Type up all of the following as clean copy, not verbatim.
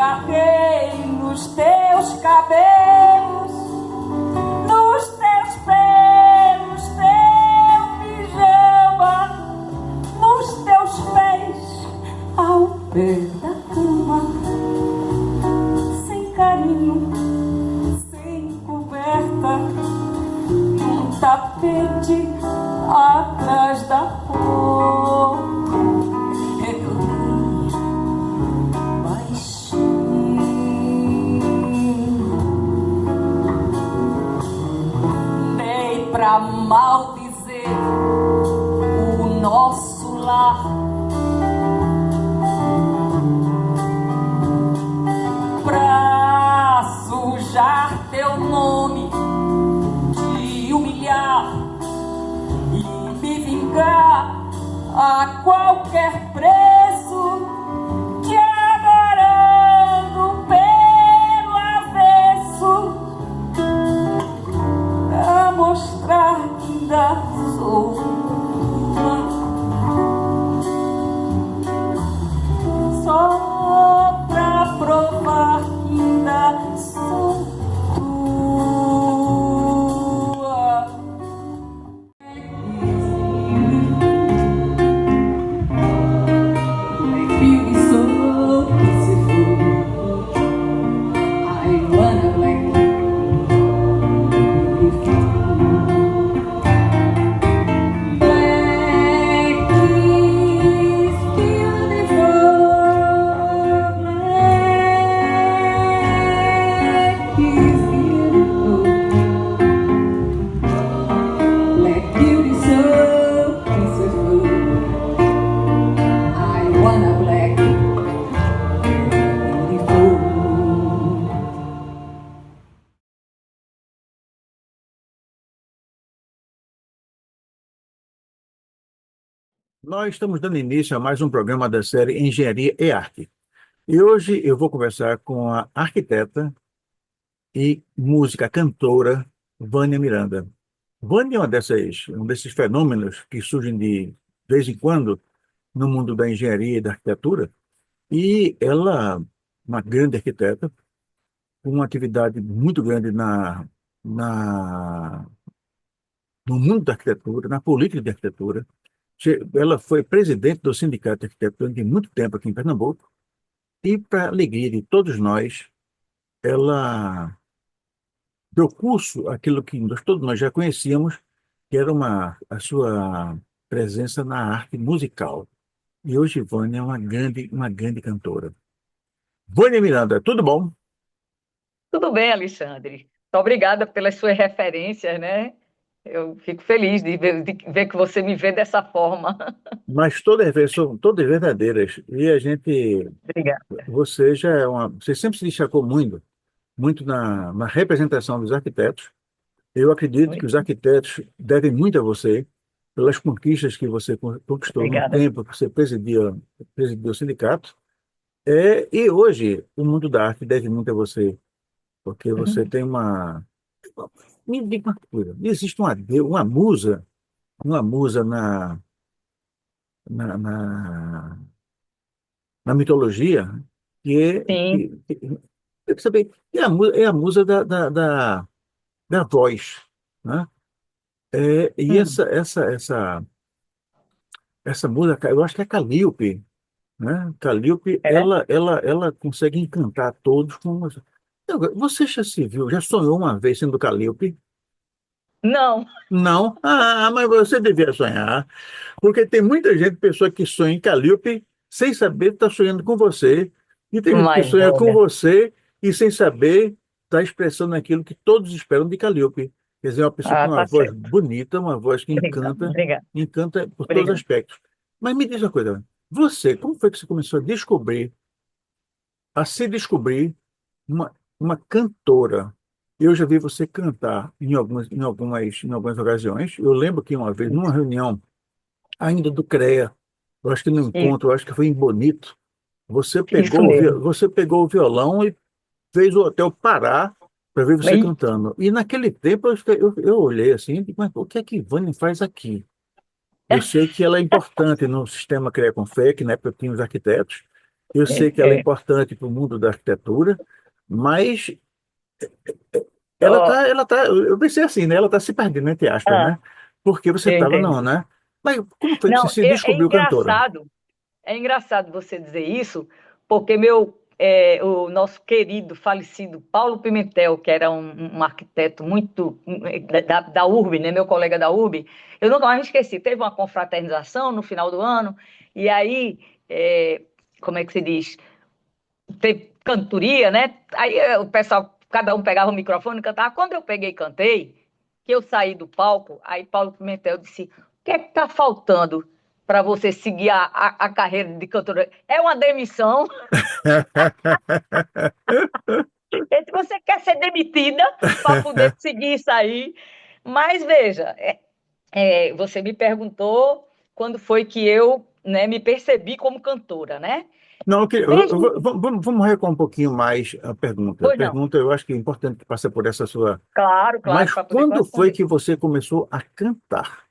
agarrei nos teus cabelos, nos teus pelos, teu pijama, nos teus pés, ao pé da cama, sem carinho, sem coberta, num tapete atrás da porta. Pra maldizer o nosso lar, pra sujar teu nome, te humilhar e me vingar a qualquer preço, te agarrando pelo avesso, pra mostrar que ainda sou uma, só pra provar que ainda sou tua. Baby, sou que se for, I wanna like Nós estamos dando início a mais um programa da série Engenharia e Arte. E hoje eu vou conversar com a arquiteta e música cantora Vânia Miranda. Vânia é um desses fenômenos que surgem de vez em quando no mundo da engenharia e da arquitetura. E ela, uma grande arquiteta, com uma atividade muito grande na, no mundo da arquitetura, na política de arquitetura. Ela foi presidente do Sindicato de Arquitetura durante muito tempo aqui em Pernambuco e, para a alegria de todos nós, ela deu curso àquilo que todos nós já conhecíamos, que era a sua presença na arte musical. E hoje Vânia é uma grande cantora. Vânia Miranda, tudo bom? Tudo bem, Alexandre. Muito obrigada pelas suas referências, né? Eu fico feliz de ver que você me vê dessa forma. Mas são todas verdadeiras. E a gente, Obrigada. você sempre se destacou muito na representação dos arquitetos. Eu acredito que os Muito arquitetos devem muito a você pelas conquistas que você conquistou no obrigada. tempo que você presidiu o sindicato. E hoje o mundo da arte deve muito a você, porque você tem uma... Me diga uma coisa, existe uma musa na, na, na mitologia Sim. eu quero saber, é a musa da voz, né? E Hum. essa musa, eu acho que é Calíope, né? Calíope, É? ela consegue encantar todos com Você já se viu, já sonhou uma vez sendo Calíope? Não, Não? Ah, mas você devia sonhar, porque tem muita gente, pessoa que sonha em Calíope sem saber que está sonhando com você, e tem gente que mas sonha com olha. você e sem saber está expressando aquilo que todos esperam de Calíope. Quer dizer, uma pessoa com Ah, uma tá voz certo. bonita, uma voz que Obrigada, obrigada, encanta por todos os obrigada. aspectos. Mas me diz uma coisa, como foi que você começou a se descobrir uma cantora? Eu já vi você cantar em algumas ocasiões. Eu lembro que uma vez, numa reunião ainda do CREA, eu acho que no Isso, encontro, eu acho que foi em Bonito, isso mesmo. você pegou o violão e fez o hotel parar para ver você Bem, cantando. E naquele tempo eu olhei assim, e digo, mas o que é que Ivane faz aqui? Eu sei que ela é importante no sistema CREA-CONFEC, na época tinha os arquitetos, Eu sei que ela é É. importante para o mundo da arquitetura, mas Ó, eu pensei assim, né? Ela está se perdendo, entre aspas, ah, né? Porque você eu estava, não, entendo. né? Mas como foi que você Não, se descobriu cantora? é engraçado você dizer isso, porque o nosso querido falecido Paulo Pimentel, que era um arquiteto muito da URB, né, meu colega da URB, eu nunca mais me esqueci. Teve uma confraternização no final do ano, e aí, como é que se diz? Teve cantoria, né? Aí o pessoal, cada um pegava o microfone e cantava. Quando eu peguei e cantei, que eu saí do palco, aí Paulo Pimentel disse: o que é que está faltando para você seguir a carreira de cantora? É uma demissão. Se você quer ser demitida para poder seguir isso aí. Mas veja, você me perguntou quando foi que eu, né, me percebi como cantora, né? Não, Desde. vamos recuar um pouquinho mais a pergunta. A Pois não. pergunta, eu acho que é importante que passe por essa sua. Claro, claro, Mas para poder quando foi corresponder. que você começou a cantar?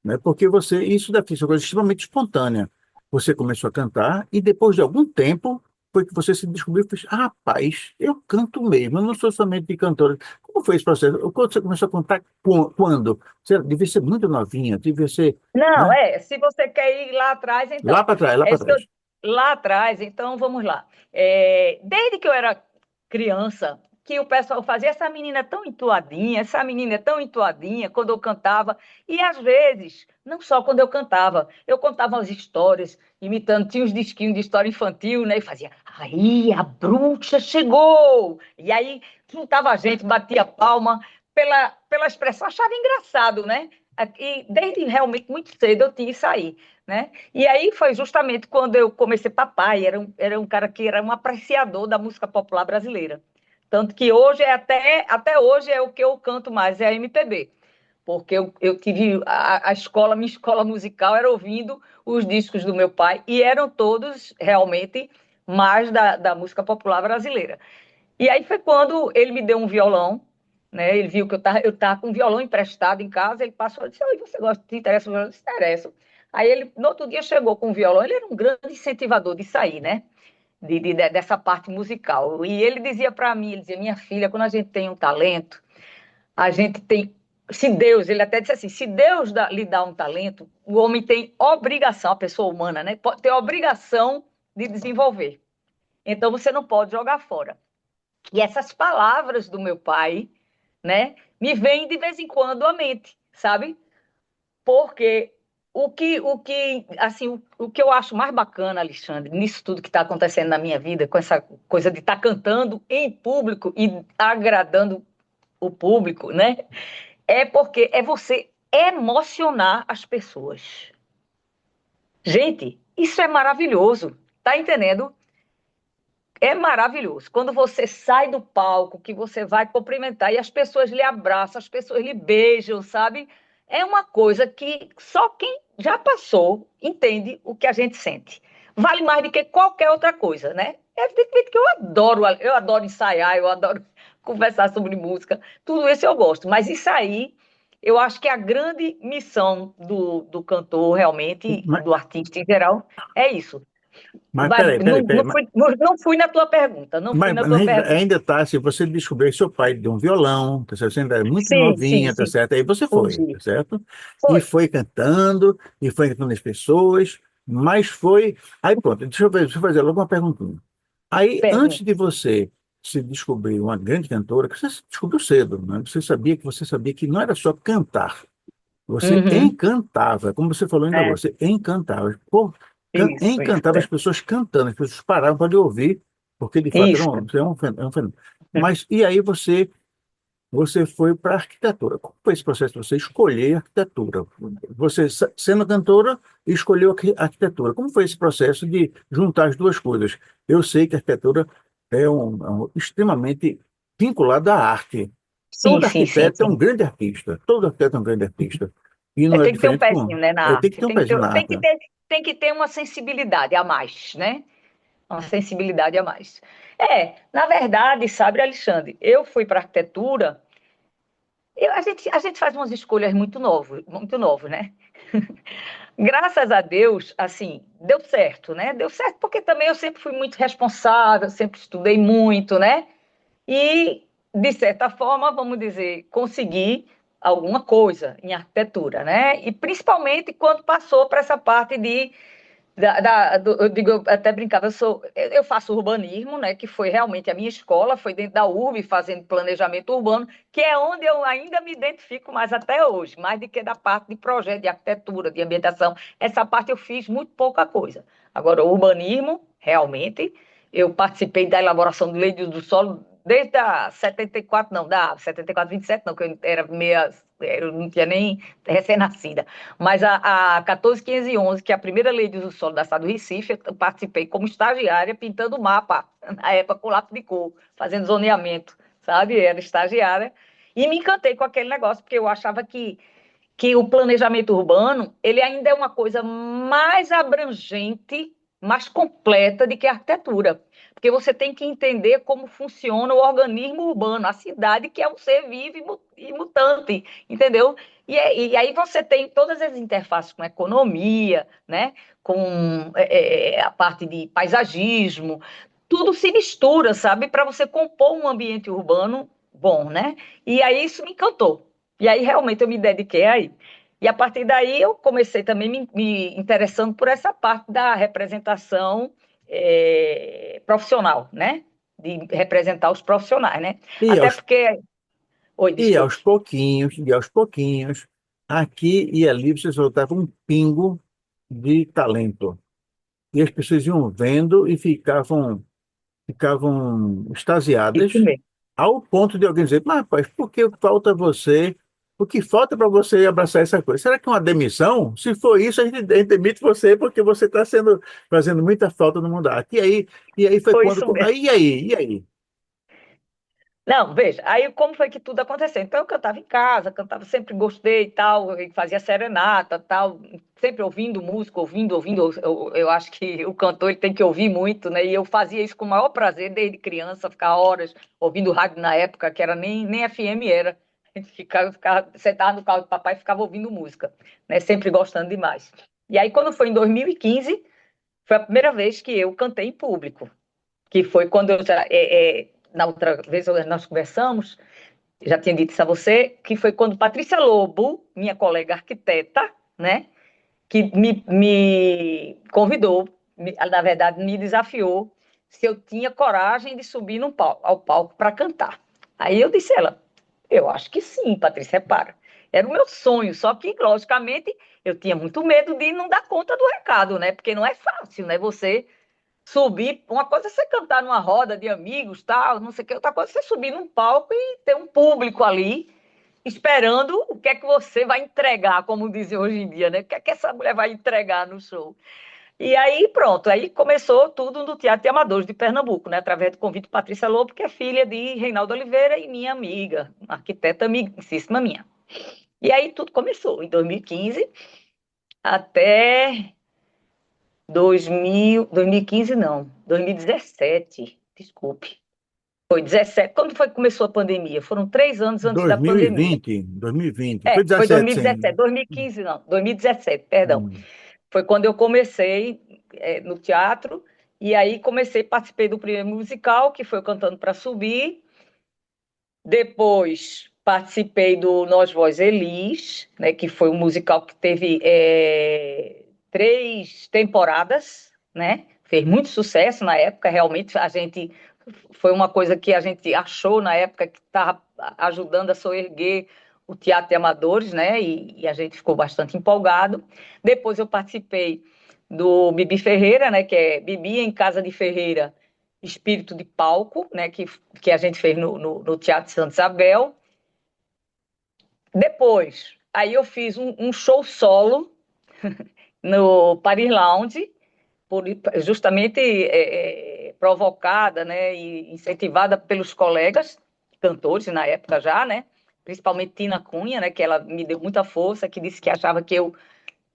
Né? Porque você, isso deve ser uma coisa extremamente espontânea. Você começou a cantar e depois de algum tempo foi que você se descobriu e fez, ah, rapaz, eu canto mesmo, eu não sou somente cantora. Como foi esse processo? Quando você começou a cantar, quando? Você devia ser muito novinha, devia ser, Não, né? se você quer ir lá atrás, Lá então. para trás, lá É para isso que eu. trás. Lá atrás, então vamos lá. Desde que eu era criança, que o pessoal fazia essa menina é tão entoadinha, essa menina é tão entoadinha quando eu cantava. E às vezes, não só quando eu contava as histórias, imitando, tinha uns disquinhos de história infantil, né? E fazia, aí a bruxa chegou! E aí juntava a gente, batia palma pela expressão, achava engraçado, né? E desde realmente muito cedo eu tinha isso aí, né? E aí foi justamente quando eu comecei, papai era um cara que era um apreciador da música popular brasileira. Tanto que hoje até hoje é o que eu canto mais, é a MPB. Porque eu tive minha escola musical era ouvindo os discos do meu pai, e eram todos realmente mais da música popular brasileira. E aí foi quando ele me deu um violão, né? Ele viu que eu tava com um violão emprestado em casa, ele passou e disse: Oi, você gosta, te interessa o violão? Eu disse: interessa. Aí ele, no outro dia, chegou com o violão, ele era um grande incentivador disso aí, né? Dessa parte musical. E ele dizia para mim, ele dizia: minha filha, quando a gente tem um talento, a gente tem. Se Deus, ele até disse assim: se Deus lhe dá um talento, o homem tem obrigação, a pessoa humana, né? Pode ter obrigação de desenvolver. Então você não pode jogar fora. E essas palavras do meu pai, né, me vêm de vez em quando à mente, sabe? Porque assim, o que eu acho mais bacana, Alexandre, nisso tudo que está acontecendo na minha vida, com essa coisa de estar cantando em público e agradando o público, né? É porque é você emocionar as pessoas. Gente, isso é maravilhoso, tá entendendo? É maravilhoso. Quando você sai do palco, que você vai cumprimentar e as pessoas lhe abraçam, as pessoas lhe beijam, sabe? É uma coisa que só quem já passou entende o que a gente sente. Vale mais do que qualquer outra coisa, né? Evidentemente que eu adoro ensaiar, eu adoro conversar sobre música, tudo isso eu gosto, mas isso aí, eu acho que a grande missão do cantor, realmente, Mas, do artista em geral, é isso. mas peraí, peraí. Não fui na tua pergunta, não fui Mas na tua pergunta. ainda está, se você descobrir que seu pai deu um violão, tá certo? Você ainda é muito Sim, sim, novinha, tá sim, certo? Aí você foi, fugi. tá certo? Foi, E foi cantando as pessoas, mas foi. Aí pronto, deixa eu fazer logo uma perguntinha. Aí, antes pergunta. de você se descobrir uma grande cantora, que você se descobriu cedo, né? Você sabia que não era só cantar, você Uhum, encantava, como você falou ainda agora, é, você encantava. Pô, isso, encantava as pessoas cantando, as pessoas paravam para lhe ouvir, porque de fato isso. é um fenômeno. Mas e aí você foi para a arquitetura. Como foi esse processo de você escolher a arquitetura? Você, sendo cantora, escolheu a arquitetura. Como foi esse processo de juntar as duas coisas? Eu sei que a arquitetura é extremamente vinculada à arte. Sim, Todo sim, sim, arquiteto é um sim. grande artista. Todo arquiteto é um grande artista. E não é Tem que ter um diferente pezinho, com. né, na Tem que arte. ter um pezinho na arte. Tem que ter uma sensibilidade a mais, né? Uma sensibilidade a mais. Na verdade, sabe, Alexandre, eu fui para arquitetura. A gente faz umas escolhas muito novas, né? Graças a Deus, assim, deu certo, né? Deu certo porque também eu sempre fui muito responsável, sempre estudei muito, né? E, de certa forma, vamos dizer, consegui alguma coisa em arquitetura, né? E principalmente quando passou para essa parte de eu digo, eu até brincava, eu faço urbanismo, né, que foi realmente a minha escola, foi dentro da URB, fazendo planejamento urbano, que é onde eu ainda me identifico mais até hoje, mais do que da parte de projeto, de arquitetura, de ambientação. Essa parte eu fiz muito pouca coisa. Agora, o urbanismo, realmente, eu participei da elaboração de lei do solo desde a 74, não, da 74, 27, não, que eu era meia, eu não tinha nem recém-nascida. Mas a 14.511, que é a primeira lei de uso do solo da cidade do Recife, eu participei como estagiária pintando mapa, na época com lápis de cor, fazendo zoneamento, sabe? Era estagiária. E me encantei com aquele negócio, porque eu achava que o planejamento urbano ele ainda é uma coisa mais abrangente, mais completa do que a arquitetura. Porque você tem que entender como funciona o organismo urbano, a cidade, que é um ser vivo e mutante, entendeu? E aí você tem todas as interfaces com economia, né? Com a parte de paisagismo, tudo se mistura, sabe? Para você compor um ambiente urbano bom, né? E aí isso me encantou. E aí realmente eu me dediquei aí. E a partir daí eu comecei também me interessando por essa parte da representação profissional, né? De representar os profissionais, né? E Até aos, porque. Oi, desculpe. e aos pouquinhos, aqui e ali você soltava um pingo de talento. E as pessoas iam vendo e ficavam Isso extasiadas, mesmo. ao ponto de alguém dizer, mas rapaz, por que falta você? O que falta para você abraçar essa coisa? Será que é uma demissão? Se for isso, a gente demite você porque você está fazendo muita falta no mundo da arte. E aí foi Foi quando. isso mesmo. E aí? Não, veja, aí como foi que tudo aconteceu? Então eu cantava em casa, cantava, sempre gostei e tal, e fazia serenata tal, sempre ouvindo música, ouvindo. Eu acho que o cantor ele tem que ouvir muito, né? E eu fazia isso com o maior prazer desde criança, ficar horas ouvindo rádio na época, que era nem FM era. A gente ficava sentado no carro do papai e ficava ouvindo música, né? Sempre gostando demais. E aí quando foi em 2015, foi a primeira vez que eu cantei em público, que foi quando eu já, na outra vez nós conversamos, já tinha dito isso a você, que foi quando Patrícia Lobo, minha colega arquiteta, né, que me convidou, na verdade me desafiou, se eu tinha coragem de subir no palco, ao palco para cantar. Aí eu disse a ela, eu acho que sim, Patrícia, para. Era o meu sonho, só que, logicamente, eu tinha muito medo de não dar conta do recado, né? Porque não é fácil, né? Você subir. Uma coisa é você cantar numa roda de amigos, tal, não sei o que. Outra coisa é você subir num palco e ter um público ali esperando o que é que você vai entregar, como dizem hoje em dia, né? O que é que essa mulher vai entregar no show? E aí, pronto, aí começou tudo no Teatro de Amadores de Pernambuco, né? Através do convite de Patrícia Lobo, que é filha de Reinaldo Oliveira e minha amiga, uma arquiteta amicíssima minha. E aí tudo começou em 2015 até 2015 não, 2017, desculpe. Foi 17. Quando foi que começou a pandemia? Foram 3 anos antes da pandemia. 2020. Foi Foi 17, sim. 2017, 2015 não, 2017, perdão. Hum. Foi quando eu comecei no teatro, e aí participei do primeiro musical, que foi o Cantando para Subir. Depois participei do Nós Voz Elis, né, que foi um musical que teve 3 temporadas, né? Fez muito sucesso na época, realmente a gente foi uma coisa que a gente achou na época que estava ajudando a soerguer o teatro de amadores, né? E a gente ficou bastante empolgado. Depois eu participei do Bibi Ferreira, né? Que é Bibi em Casa de Ferreira, Espírito de Palco, né? Que a gente fez no Teatro de Santa Isabel. Depois, aí eu fiz um show solo no Paris Lounge, justamente provocada, né, e incentivada pelos colegas cantores na época já, né, principalmente Tina Cunha, né, que ela me deu muita força, que disse que achava que eu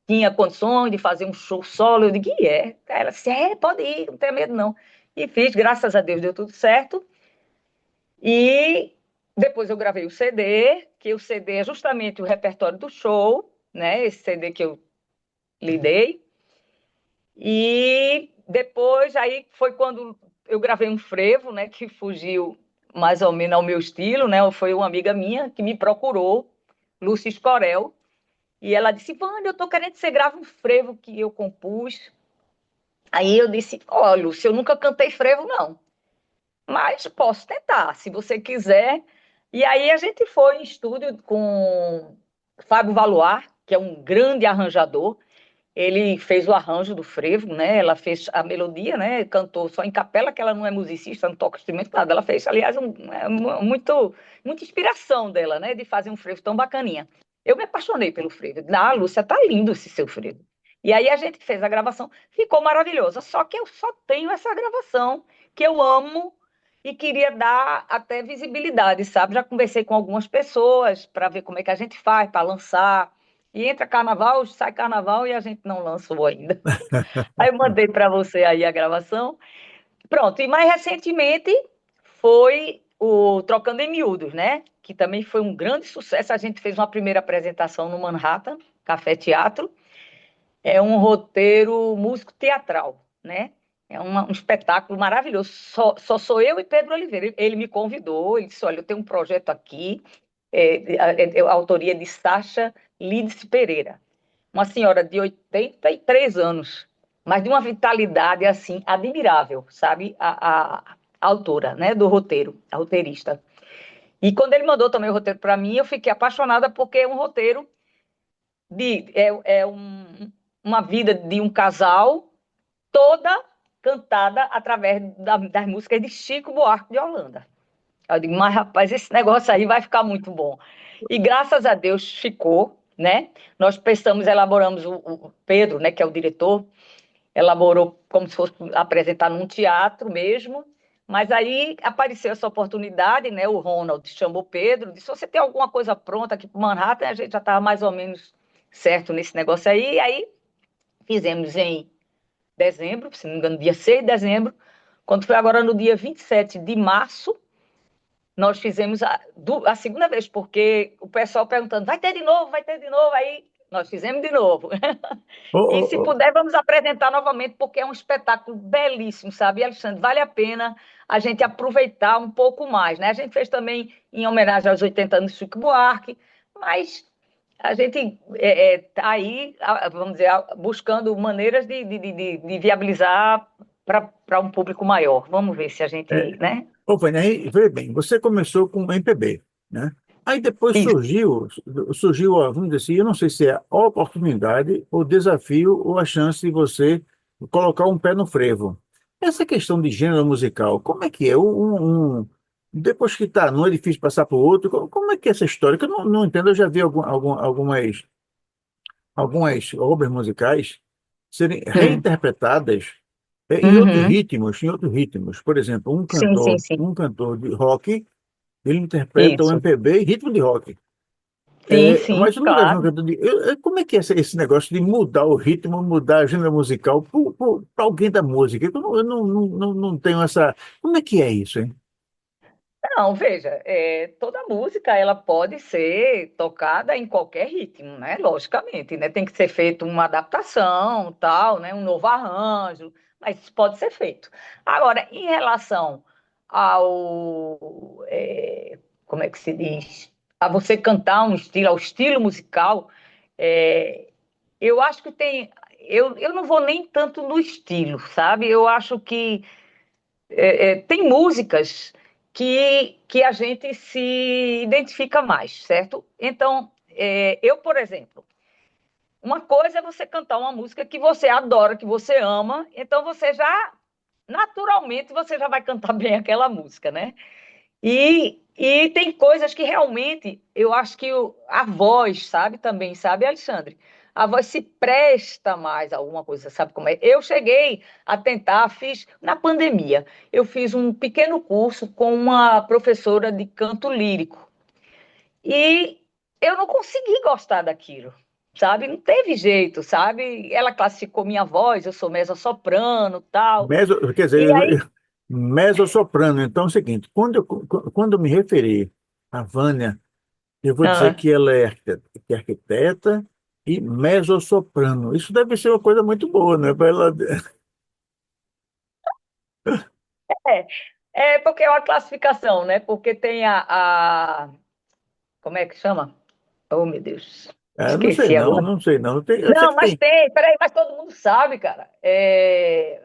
tinha condições de fazer um show solo. Eu digo, e é. Ela disse, pode ir, não tenha medo não. E fiz, graças a Deus deu tudo certo. E depois eu gravei o CD, que o CD é justamente o repertório do show, né? Esse CD que eu lhe dei. E depois, aí foi quando eu gravei um frevo, né? Que fugiu mais ou menos ao meu estilo, né? Foi uma amiga minha que me procurou, Lúcia Escorel, e ela disse: Vânia, eu tô querendo que você grave um frevo que eu compus. Aí eu disse: Ó, Lúcia, eu nunca cantei frevo, não. Mas posso tentar, se você quiser. E aí a gente foi em estúdio com Fábio Valoar, que é um grande arranjador. Ele fez o arranjo do frevo, né? Ela fez a melodia, né? Cantou só em capela, que ela não é musicista, não toca instrumento, nada. Ela fez, aliás, muita inspiração dela, né? De fazer um frevo tão bacaninha. Eu me apaixonei pelo frevo. Ah, Lúcia, tá lindo esse seu frevo. E aí a gente fez a gravação, ficou maravilhosa. Só que eu só tenho essa gravação que eu amo e queria dar até visibilidade, sabe? Já conversei com algumas pessoas para ver como é que a gente faz para lançar. E entra carnaval, sai carnaval e a gente não lançou ainda. Aí eu mandei para você aí a gravação. Pronto, e mais recentemente foi o Trocando em Miúdos, né? Que também foi um grande sucesso. A gente fez uma primeira apresentação no Manhattan, Café Teatro. É um roteiro músico teatral, né? É um espetáculo maravilhoso. Só sou eu e Pedro Oliveira. Ele me convidou, ele disse: Olha, eu tenho um projeto aqui, a autoria de Sacha Lides Pereira, uma senhora de 83 anos, mas de uma vitalidade assim admirável, sabe? A autora, né, do roteiro, a roteirista. E quando ele mandou também o roteiro para mim, eu fiquei apaixonada porque é um roteiro uma vida de um casal toda cantada através das músicas de Chico Buarque de Holanda. Eu digo: mas rapaz, esse negócio aí vai ficar muito bom. E graças a Deus ficou, né? Nós pensamos, elaboramos o Pedro, né, que é o diretor, elaborou como se fosse apresentar num teatro mesmo. Mas aí apareceu essa oportunidade, né? O Ronald chamou o Pedro, disse: Você tem alguma coisa pronta aqui para Manhattan? A gente já estava mais ou menos certo nesse negócio aí. E aí fizemos em dezembro, se não me engano, dia 6 de dezembro. Quando foi agora no dia 27 de março, nós fizemos a segunda vez, porque o pessoal perguntando: vai ter de novo, vai ter de novo? Aí nós fizemos de novo. Ô, E ô, se ô, puder, vamos apresentar novamente, porque é um espetáculo belíssimo, sabe, Alexandre? Vale a pena a gente aproveitar um pouco mais, né? A gente fez também em homenagem aos 80 anos de Chico Buarque, mas a gente está aí, vamos dizer, buscando maneiras de viabilizar para um público maior. Vamos ver se a gente, é, né? Vânia, aí, veja bem, você começou com MPB, né? Aí depois Isso. surgiu, ó, vamos dizer assim, eu não sei se é a oportunidade, o desafio ou a chance de você colocar um pé no frevo. Essa questão de gênero musical, como é que é? Depois que está num, é difícil passar para o outro. Como é que é essa história? Que eu não entendo, eu já vi algumas obras musicais serem Hum. reinterpretadas Uhum. em outros ritmos. Por exemplo, Sim, sim, sim. um cantor de rock, ele interpreta um Isso. MPB em ritmo de rock. Sim, sim, Mas eu nunca vi um claro. cantor como é que é esse negócio de mudar o ritmo, mudar a gênero musical para alguém da música? Eu não tenho essa. Como é que é isso, hein? Não, veja, toda música ela pode ser tocada em qualquer ritmo, né? Logicamente, né? Tem que ser feito uma adaptação, tal, né? Um novo arranjo, mas isso pode ser feito. Agora, em relação como é que se diz? A você cantar um estilo, ao estilo musical, é, eu acho que tem. Eu não vou nem tanto no estilo, sabe? Eu acho que tem músicas que a gente se identifica mais, certo? Então, eu, por exemplo, uma coisa é você cantar uma música que você adora, que você ama, então você já, naturalmente, você já vai cantar bem aquela música, né? E tem coisas que realmente eu acho que a voz, sabe, também, sabe, Alexandre? A voz se presta mais a alguma coisa, sabe como é? Eu cheguei a tentar, fiz na pandemia, eu fiz um pequeno curso com uma professora de canto lírico e eu não consegui gostar daquilo, sabe? Não teve jeito, sabe? Ela classificou minha voz, eu sou mezzo-soprano, tal. Quer E dizer, aí, mezzo-soprano. Então é o seguinte: quando eu me referir a Vânia, eu vou dizer ah, que ela é arquiteta, e mezzosoprano. Isso deve ser uma coisa muito boa, né? Para ela... É, é porque é uma classificação, né? Porque tem como é que chama? Oh, meu Deus, Ah, não sei esqueci não, agora. não sei não. Eu sei Não, que mas tem. tem, peraí, mas todo mundo sabe, cara.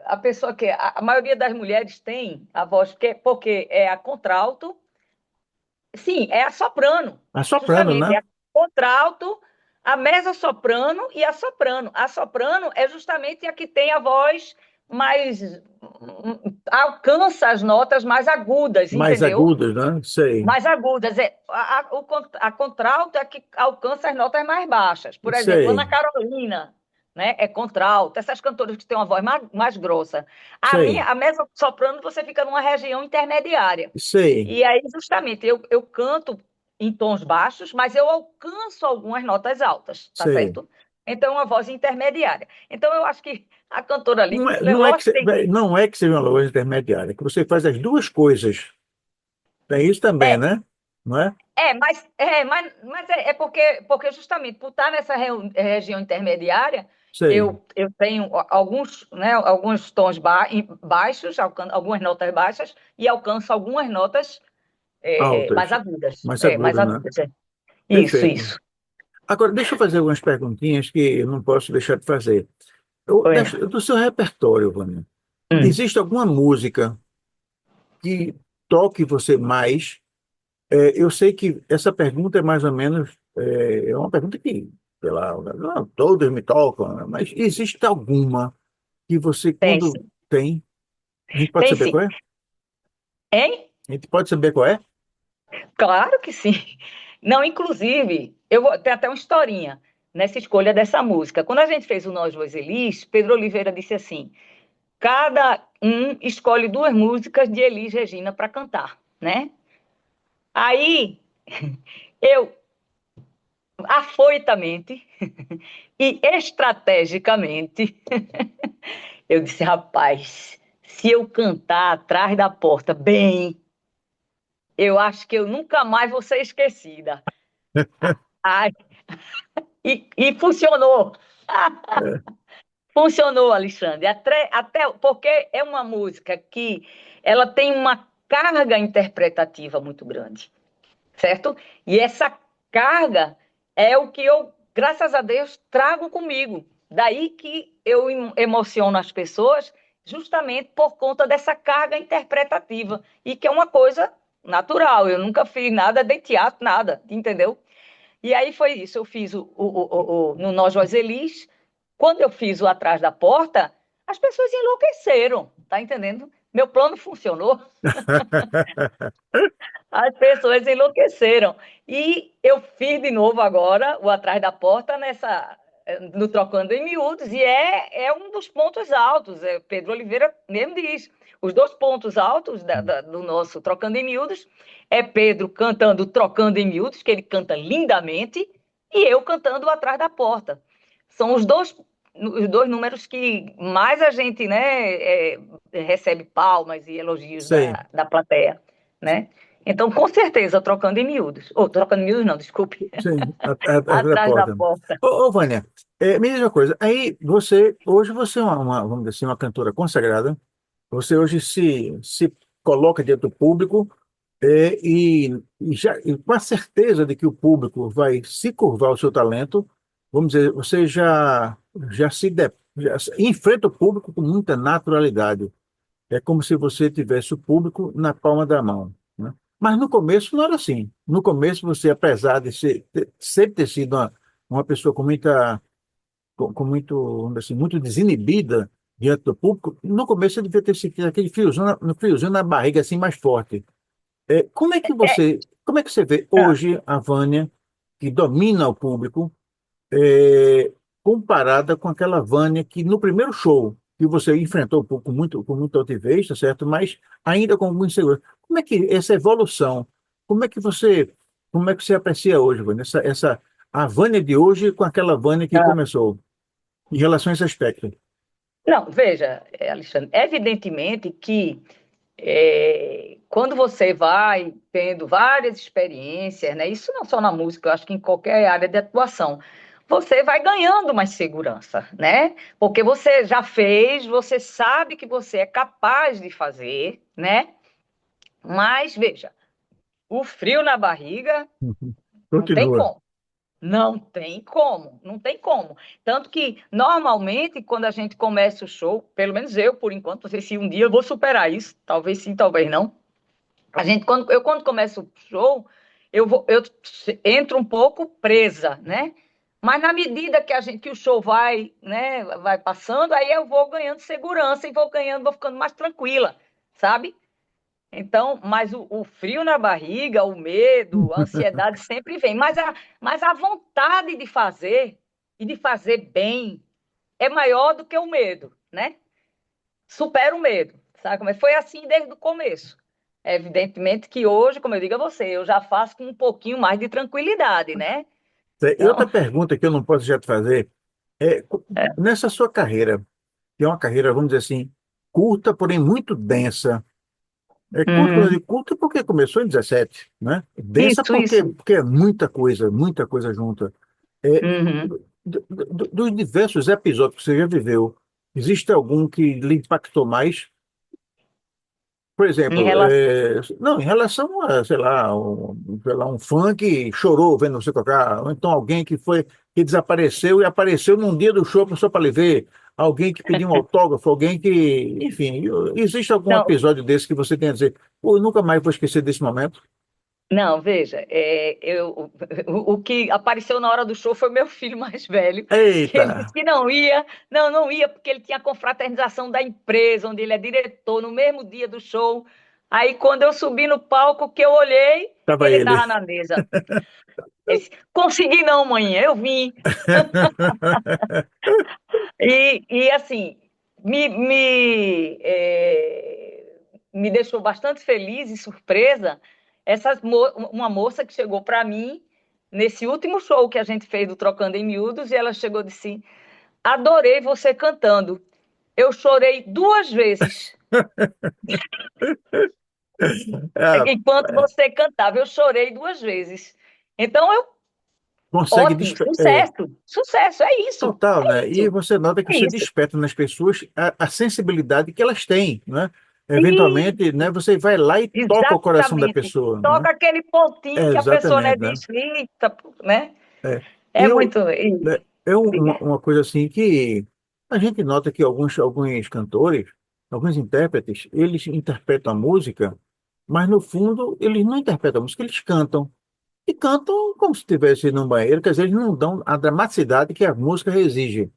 A pessoa que. A maioria das mulheres tem a voz, porque é a contralto. Sim, é a soprano, A soprano, justamente. É né? a contralto, a mezzo-soprano e a soprano. A soprano é justamente a que tem a voz mais. Alcança as notas mais agudas, Mais entendeu? agudas, né? Sei, Mais agudas. A contralto é a que alcança as notas mais baixas. Por exemplo, sei, Ana Carolina, né, é contralto. Essas cantoras que têm uma voz mais grossa. sei, A mezzo-soprano, você fica numa região intermediária. sei, E aí, justamente, eu canto em tons baixos, mas eu alcanço algumas notas altas, tá sei. certo? Então, é uma voz intermediária. Então, eu acho que a cantora ali, Não é que, lógico que tem. não é que seja uma voz intermediária, é que você faz as duas coisas. Tem isso também, É, né? Não é? mas é porque justamente por estar nessa região intermediária, Sei. eu tenho alguns, né, alguns tons baixos, algumas notas baixas, e alcanço algumas notas mais Altas, agudas. mais Mais agudas, né? agudas. Isso, Perfeito. isso. Agora, deixa eu fazer algumas perguntinhas que eu não posso deixar de fazer. Foi, não. Do seu repertório, Vânia, Hum. existe alguma música que toque você mais? Eu sei que essa pergunta é mais ou menos, é uma pergunta que, sei lá, não, todas me tocam, né? Mas existe alguma que você, Tem quando sim. tem, a gente pode Tem saber sim. qual é? Hein? A gente pode saber qual é? Claro que sim. Não, inclusive, eu vou ter até uma historinha nessa escolha dessa música. Quando a gente fez o Nós Voz Elis, Pedro Oliveira disse assim: cada um escolhe duas músicas de Elis Regina para cantar, né? Aí eu, afoitamente e estrategicamente, eu disse, rapaz, se eu cantar atrás da porta bem, eu acho que eu nunca mais vou ser esquecida. Ai, e funcionou. É, Funcionou, Alexandre. Até porque é uma música que ela tem uma carga interpretativa muito grande, certo? E essa carga é o que eu, graças a Deus, trago comigo. Daí que eu emociono as pessoas, justamente por conta dessa carga interpretativa, e que é uma coisa natural. Eu nunca fiz nada de teatro, nada, entendeu? E aí foi isso. Eu fiz no Nós Voz Elis. Quando eu fiz o Atrás da Porta, as pessoas enlouqueceram, tá entendendo? Meu plano funcionou. As pessoas enlouqueceram. E eu fiz de novo agora o Atrás da Porta no Trocando em Miúdos, e é um dos pontos altos. Pedro Oliveira mesmo diz. Os dois pontos altos do nosso Trocando em Miúdos é Pedro cantando Trocando em Miúdos, que ele canta lindamente, e eu cantando Atrás da Porta. São os dois números que mais a gente, né, recebe palmas e elogios sei, da plateia, né? Então, com certeza, trocando em miúdos. Ou trocando em miúdos, não, desculpe. sim, a Atrás da porta. porta. Vânia, me diz uma coisa. Aí hoje você é vamos dizer assim, uma cantora consagrada. Você hoje se coloca diante do público e com a certeza de que o público vai se curvar ao seu talento, vamos dizer, você já enfrenta o público com muita naturalidade. É como se você tivesse o público na palma da mão, né? Mas no começo não era assim. No começo você, apesar de sempre ter sido uma pessoa com muito, vamos dizer assim, muito desinibida diante do público, no começo você devia ter sentido aquele friozinho, no friozinho na barriga assim mais forte. Como é que você vê Ah, hoje a Vânia que domina o público, é, comparada com aquela Vânia que no primeiro show que você enfrentou com muita altivez, tá certo? Mas ainda com muita insegurança. Como é que essa evolução, como é que você, como é que você aprecia hoje, Vânia? A Vânia de hoje com aquela Vânia que ah. começou, em relação a esse aspecto. Não, veja, Alexandre, evidentemente que quando você vai tendo várias experiências, né, isso não só na música, eu acho que em qualquer área de atuação, você vai ganhando mais segurança, né? Porque você já fez, você sabe que você é capaz de fazer, né? Mas veja, o frio na barriga Uhum. não tem Continua. como. Não tem como, não tem como. Tanto que, normalmente, quando a gente começa o show, pelo menos eu, por enquanto, não sei se um dia eu vou superar isso, talvez sim, talvez não. Quando começo o show, eu entro um pouco presa, né? Mas na medida que o show vai, né, vai passando, aí eu vou ganhando segurança e vou ficando mais tranquila, sabe? Então, mas o frio na barriga, o medo, a ansiedade sempre vem. Mas a vontade de fazer e de fazer bem é maior do que o medo, né? Supera o medo, sabe como é? Foi assim desde o começo. É evidentemente que hoje, como eu digo a você, eu já faço com um pouquinho mais de tranquilidade, né? E Então, outra pergunta que eu não posso deixar de fazer é, nessa sua carreira, que é uma carreira, vamos dizer assim, curta, porém muito densa. É curta, quando eu uhum. digo curta, porque começou em 17, né? Densa Isso, porque, isso. porque é muita coisa junta. É, Uhum. dos diversos episódios que você já viveu, existe algum que lhe impactou mais? Por Em exemplo, relação. não, em relação a, sei lá, um fã que chorou vendo você tocar, ou então alguém que desapareceu e apareceu num dia do show só para lhe ver, alguém que pediu um autógrafo, alguém que, enfim, existe algum Não, episódio desse que você tenha a dizer, pô, eu nunca mais vou esquecer desse momento? não, veja, o que apareceu na hora do show foi meu filho mais velho, que Eita, ele disse que não ia, não ia, porque ele tinha a confraternização da empresa, onde ele é diretor, no mesmo dia do show. Aí, quando eu subi no palco, que eu olhei, tava ele ele. estava na mesa. Ele disse, consegui não, manhã, eu vim. E assim, me deixou bastante feliz e surpresa uma moça que chegou para mim nesse último show que a gente fez do Trocando em Miúdos, e ela chegou e disse: Adorei você cantando. Eu chorei 2 vezes Ah, enquanto você cantava. Eu chorei 2 vezes. Então, consegue ótimo, despertar. sucesso, sucesso, Total, né? é E isso, você nota que é você isso. desperta nas pessoas a sensibilidade que elas têm, né? Eventualmente, Isso. né, você vai lá e toca o coração da Exatamente. pessoa, né? Toca aquele pontinho que a pessoa, né, Exatamente, né? diz, eita, né? É. E É eu, muito. né, é uma coisa assim que a gente nota que alguns cantores, alguns intérpretes, eles interpretam a música, mas no fundo eles não interpretam a música, eles cantam. E cantam como se estivesse num banheiro, quer dizer, eles não dão a dramaticidade que a música exige.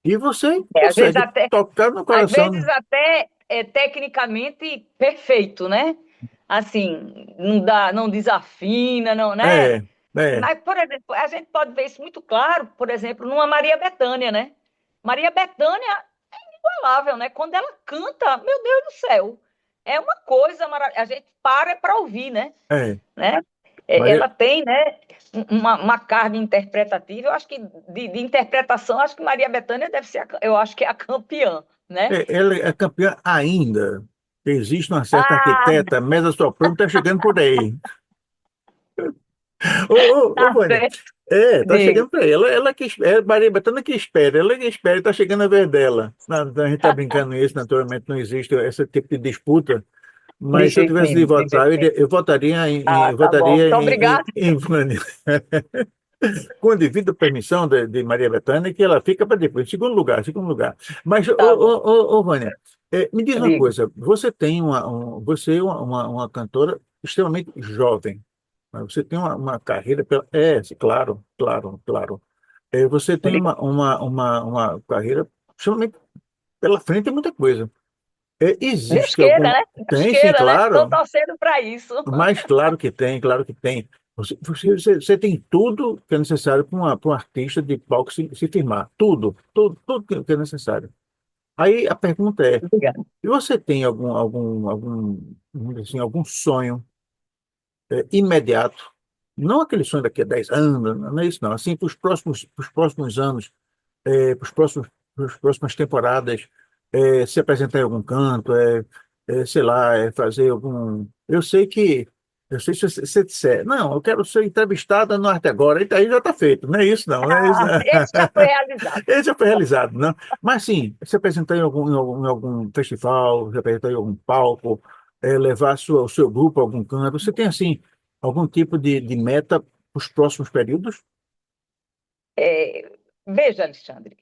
E você Às vezes consegue até, tocar no às coração, vezes né? até é tecnicamente perfeito, né? Assim, não desafina, não, né? É, é, Mas, por exemplo, a gente pode ver isso muito claro, por exemplo, numa Maria Bethânia, né? Maria Bethânia é inigualável, né? Quando ela canta, meu Deus do céu, é uma coisa maravilhosa. A gente para ouvir, é. né? Maria, Ela tem, né, uma carga interpretativa. Eu acho que de interpretação, acho que Maria Bethânia deve ser, eu acho que é a campeã, né? ela é campeã ainda. Existe uma certa Ah, arquiteta, mezza-soprano, está chegando por aí. Ô, tá Vânia, certo. tá Diga. chegando por aí. Ela que espera, Maria Bethânia que espera, está chegando a vez dela. A gente está brincando isso, naturalmente não existe esse tipo de disputa. De Mas se eu jeito tivesse de nenhum, de votar, jeito nenhum. eu votaria Ah, tá bom. Muito em, obrigada. Vânia. Com a devida permissão de Maria Bethânia, que ela fica para depois, segundo lugar, segundo lugar. Mas, Tá bom. Vânia, me diz uma Diga. coisa, você tem você é uma cantora extremamente jovem, né? Você tem uma carreira sim, claro, claro, claro. Você tem Obrigada. uma carreira extremamente pela frente, tem muita coisa. Deus Existe queira, algum... né? Deus Tem, sim, queira, né? Estou claro. torcendo para isso. Mas claro que tem, claro que tem. Você tem tudo que é necessário para um artista de palco se firmar. Tudo que é necessário. Aí a pergunta é, Obrigada. se você tem vamos dizer assim, algum sonho imediato, não aquele sonho daqui a 10 anos, não é isso não, assim, para os próximos anos, para as próximas temporadas, se apresentar em algum canto, sei lá, fazer algum... Eu sei que Eu sei se você disser, não, eu quero ser entrevistada no Arte Agora, aí já está feito, não é isso, não. Não é isso, Ah, não. esse já foi realizado. Esse já foi realizado, não. Mas sim, se apresentar em algum festival, se apresentar em algum palco, levar o seu grupo a algum canto, você tem, assim, algum tipo de meta para os próximos períodos? É, veja, Alexandre,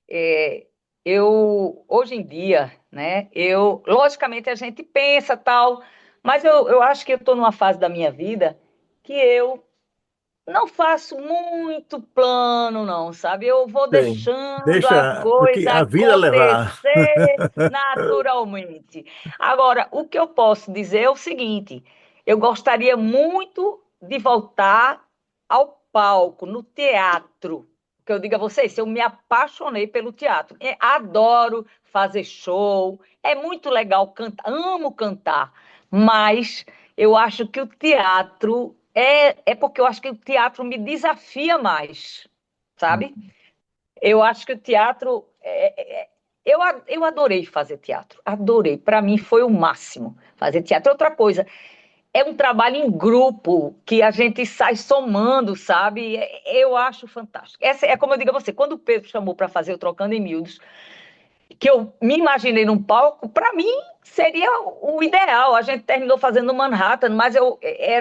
eu hoje em dia, né? Logicamente a gente pensa tal, mas eu acho que eu estou numa fase da minha vida que eu não faço muito plano, não, sabe? Eu vou Sei. deixando a Deixa que coisa a vida levar. acontecer naturalmente. Agora, o que eu posso dizer é o seguinte: eu gostaria muito de voltar ao palco, no teatro. Que eu digo a vocês, eu me apaixonei pelo teatro. Adoro fazer show, é muito legal cantar, amo cantar, mas eu acho que o teatro é porque eu acho que o teatro me desafia mais, sabe? Eu acho que o teatro. Eu adorei fazer teatro, adorei. Para mim foi o máximo fazer teatro. Outra coisa, é um trabalho em grupo que a gente sai somando, sabe? Eu acho fantástico. Essa é como eu digo a você, quando o Pedro chamou para fazer o Trocando em Miúdos, que eu me imaginei num palco, para mim seria o ideal. A gente terminou fazendo no Manhattan, mas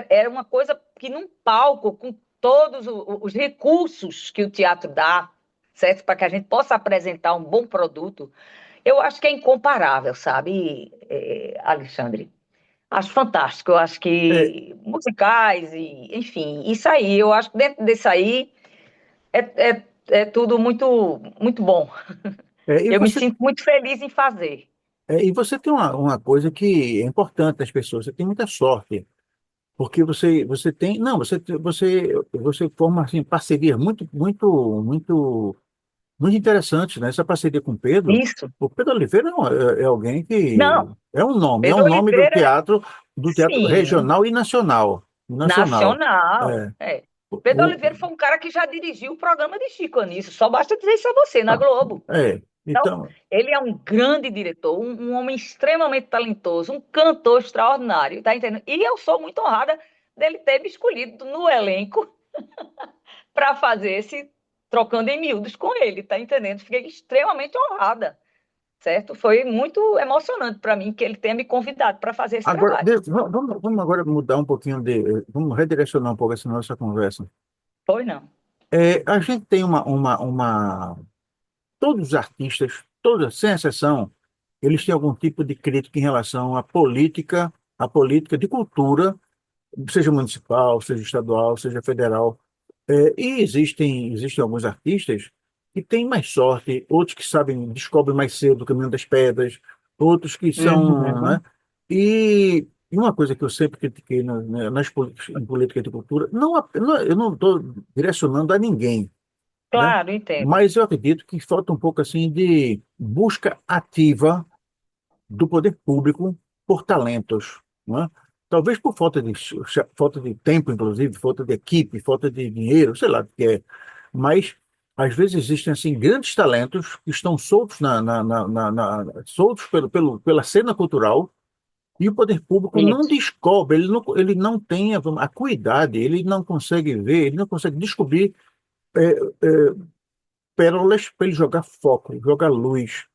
era uma coisa que num palco, com todos os recursos que o teatro dá, certo? Para que a gente possa apresentar um bom produto, eu acho que é incomparável, sabe, Alexandre? Acho fantástico. Eu acho É, que musicais, e, enfim, isso aí, eu acho que dentro desse aí é tudo muito, muito bom. é, e Eu me você, sinto muito feliz em fazer. e você tem uma coisa que é importante das pessoas, você tem muita sorte, porque você tem, não, você forma assim, parcerias muito interessantes, né? Essa parceria com o Pedro. Isso. O Pedro Oliveira é alguém que Não, é um Pedro nome Oliveira, do teatro sim, regional e nacional. Nacional. nacional. É. Pedro O, Oliveira foi um cara que já dirigiu o programa de Chico Anísio, só basta dizer isso a você, na Globo. Então, então, ele é um grande diretor, um homem extremamente talentoso, um cantor extraordinário, tá entendendo? E eu sou muito honrada dele ter me escolhido no elenco para fazer esse Trocando em Miúdos com ele, tá entendendo? Fiquei extremamente honrada, certo? Foi muito emocionante para mim que ele tenha me convidado para fazer esse agora, trabalho. vamos agora mudar um pouquinho vamos redirecionar um pouco essa nossa conversa. Foi não. A gente tem todos os artistas, todos, sem exceção, eles têm algum tipo de crítica em relação à política de cultura, seja municipal, seja estadual, seja federal. E existem alguns artistas que têm mais sorte, outros que descobrem mais cedo o caminho das pedras, outros que são, né? Uhum. E uma coisa que eu sempre critiquei em política de cultura, eu não estou direcionando a ninguém, né? Claro, entendo. Mas eu acredito que falta um pouco assim de busca ativa do poder público por talentos, não é? Talvez por falta de tempo, inclusive, falta de equipe, falta de dinheiro, sei lá o que é. Mas às vezes existem assim grandes talentos que estão soltos soltos pela cena cultural e o poder público não Isso. descobre, ele não tem a acuidade, ele não consegue ver, ele não consegue descobrir é, é, pérolas para ele jogar foco, jogar luz.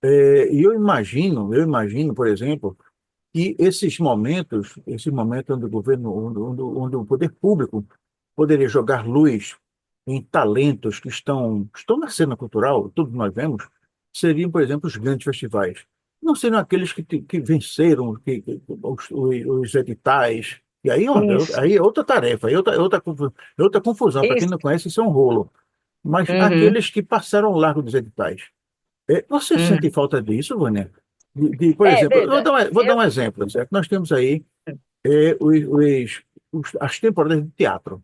E eu imagino, por exemplo, que esse momento onde o governo, onde o poder público poderia jogar luz em talentos que estão na cena cultural, todos nós vemos, seriam, por exemplo, os grandes festivais. Não seriam aqueles que venceram os editais. E aí, Isso. aí é outra tarefa, aí é outra confusão. Para quem Isso. não conhece, isso é um rolo. Mas Uhum. aqueles que passaram ao largo dos editais. Você sente Uhum. falta disso, Vânia? Por exemplo, eu Veja, vou dar um exemplo, certo? Nós temos aí as temporadas de teatro,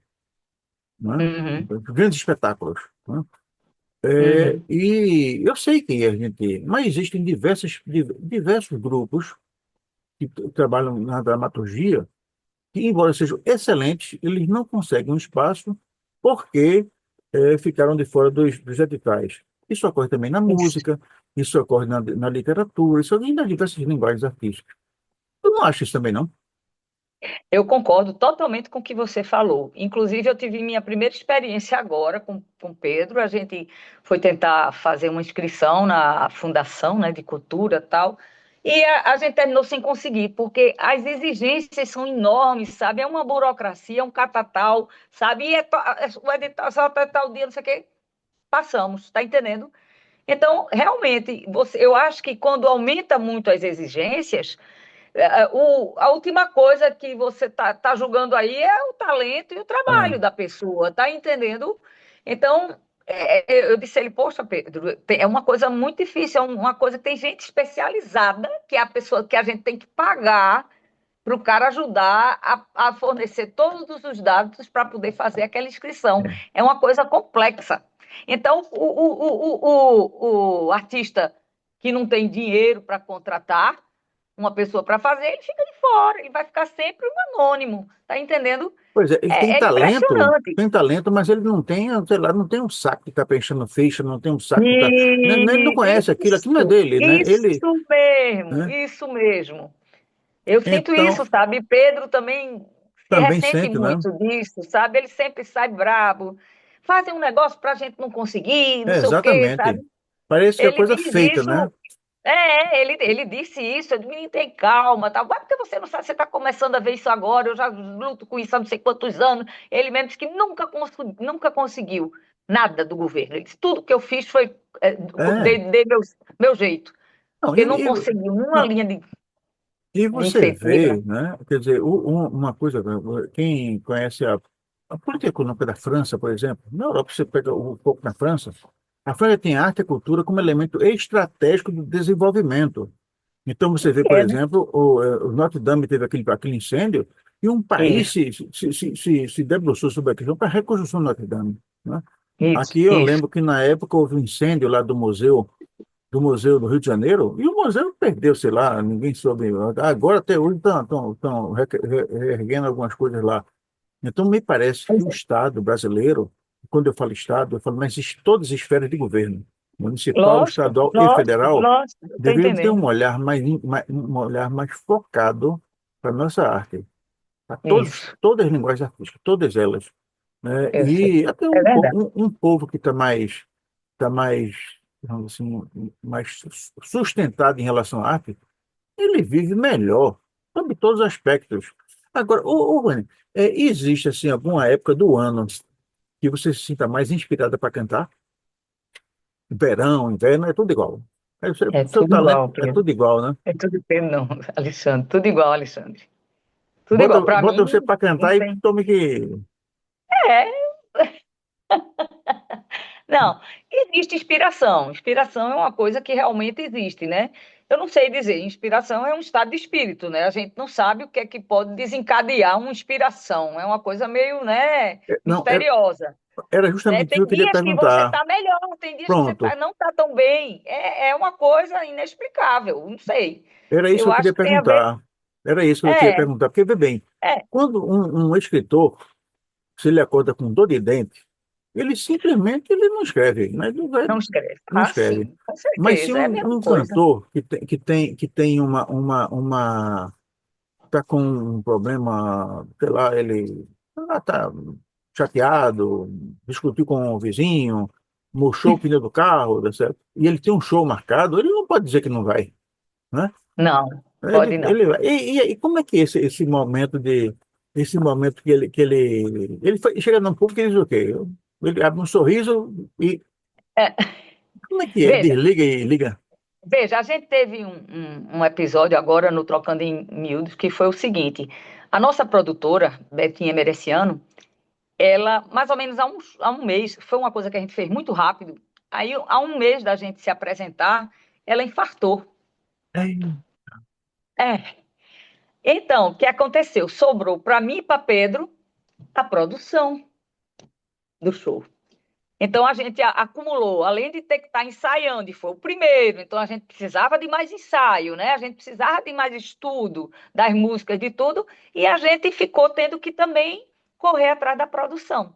né? uhum. Grandes espetáculos, né? Uhum. E eu sei que mas existem diversos grupos que trabalham na dramaturgia que, embora sejam excelentes, eles não conseguem um espaço porque ficaram de fora dos editais. Isso ocorre também na Isso. música, isso ocorre na literatura, isso ocorre nas diversas linguagens artísticas. Eu não acho isso também, não. Eu concordo totalmente com o que você falou. Inclusive, eu tive minha primeira experiência agora com o Pedro. A gente foi tentar fazer uma inscrição na Fundação, né, de Cultura e tal. E a gente terminou sem conseguir, porque as exigências são enormes, sabe? É uma burocracia, é um catatal, sabe? E o edital só até tal dia, não sei o quê, passamos, tá entendendo? Então, realmente, eu acho que quando aumenta muito as exigências, a última coisa que você tá julgando aí é o talento e o É, trabalho da pessoa, tá entendendo? Então, eu disse a ele, poxa, Pedro, é uma coisa muito difícil, é uma coisa que tem gente especializada, que é a pessoa que a gente tem que pagar para o cara ajudar a fornecer todos os dados para poder fazer aquela inscrição. é. É uma coisa complexa. Então, o artista que não tem dinheiro para contratar uma pessoa para fazer, ele fica de fora, ele vai ficar sempre um anônimo, tá entendendo? Pois é, ele É impressionante. tem talento, mas ele não tem, sei lá, não tem um saco que está preenchendo ficha, não tem um saco que está. Ele não conhece aquilo não é dele, né? Ele, Isso mesmo, né? isso mesmo. Eu sinto Então, isso, sabe? Pedro também se também ressente sente, né? muito disso, sabe? Ele sempre sai bravo. Fazem um negócio para a gente não conseguir, não É, sei o quê, sabe? exatamente. Parece que é Ele coisa diz feita, né? isso. Ele disse isso, eu disse, menino, tem calma, tal. Mas porque você não sabe, você está começando a ver isso agora, eu já luto com isso há não sei quantos anos. Ele mesmo disse que nunca conseguiu nada do governo. Ele disse, tudo que eu fiz foi, É. dei meu jeito, Não, porque não conseguiu uma não, linha e de você incentivo. vê, né? Quer dizer, uma coisa, quem conhece a política econômica da França, por exemplo, na Europa, você pega um pouco na França, a França tem arte e cultura como elemento estratégico do desenvolvimento. Então, você vê, por É, né? exemplo, o Notre Dame teve aquele incêndio, e um país Isso, se debruçou sobre a questão para a reconstrução do Notre Dame, né? isso, Aqui eu isso. lembro que na época houve um incêndio lá do Museu do Rio de Janeiro, e o museu perdeu, sei lá, ninguém soube. Agora, até hoje, estão reerguendo algumas coisas lá. Então, me parece que Pois o é. Estado brasileiro, quando eu falo Estado, eu falo todas as esferas de governo, municipal, Lógico, estadual e lógico, federal, lógico, eu estou deveriam ter um entendendo. olhar um olhar mais focado para a nossa arte, para Isso, todas as linguagens artísticas, todas elas, né? eu sei. E até É verdade. um povo que está mais, digamos assim, mais sustentado em relação à arte, ele vive melhor, sob todos os aspectos. Agora, Rony, existe assim alguma época do ano que você se sinta mais inspirada para cantar? Verão, inverno, é tudo igual. É Seu tudo talento igual, é Pedro. tudo igual, né? É tudo Pedro, não, Alexandre. Tudo igual, Alexandre. Tudo Bota, igual. Para bota mim, você para não cantar e tem. tome que. É, não, existe inspiração. Inspiração é uma coisa que realmente existe, né? Eu não sei dizer, inspiração é um estado de espírito, né? A gente não sabe o que é que pode desencadear uma inspiração. É uma coisa meio, né, Não, misteriosa, era né? justamente isso que Tem eu queria dias que você perguntar. está melhor, tem dias que você Pronto, não está tão bem. É uma coisa inexplicável, não sei. era isso que Eu eu queria acho que tem a ver. perguntar. Era isso que eu queria É, perguntar. Porque, vê bem, é, quando um escritor, se ele acorda com dor de dente, ele não escreve, né? não escreve. Não Ah, escreve. sim, com Mas se certeza, é a mesma um coisa. cantor que tem tá com um problema, sei lá, ele tá chateado, discutiu com o vizinho, murchou o pneu do carro, tá certo? E ele tem um show marcado, ele não pode dizer que não vai, né? Não, Ele, pode não. ele vai. E como é que é esse momento que ele chega num público e diz o quê? Ele abre um sorriso e É, como é que é? veja, Desliga e liga. veja, a gente teve um episódio agora no Trocando em Miúdos que foi o seguinte: a nossa produtora, Betinha Mereciano, ela, mais ou menos há um mês, foi uma coisa que a gente fez muito rápido, aí há um mês da gente se apresentar, ela infartou. É, É. Então, o que aconteceu? Sobrou para mim e para Pedro a produção do show. Então a gente acumulou, além de ter que estar ensaiando, e foi o primeiro, então a gente precisava de mais ensaio, né? A gente precisava de mais estudo das músicas, de tudo, e a gente ficou tendo que também correr atrás da produção.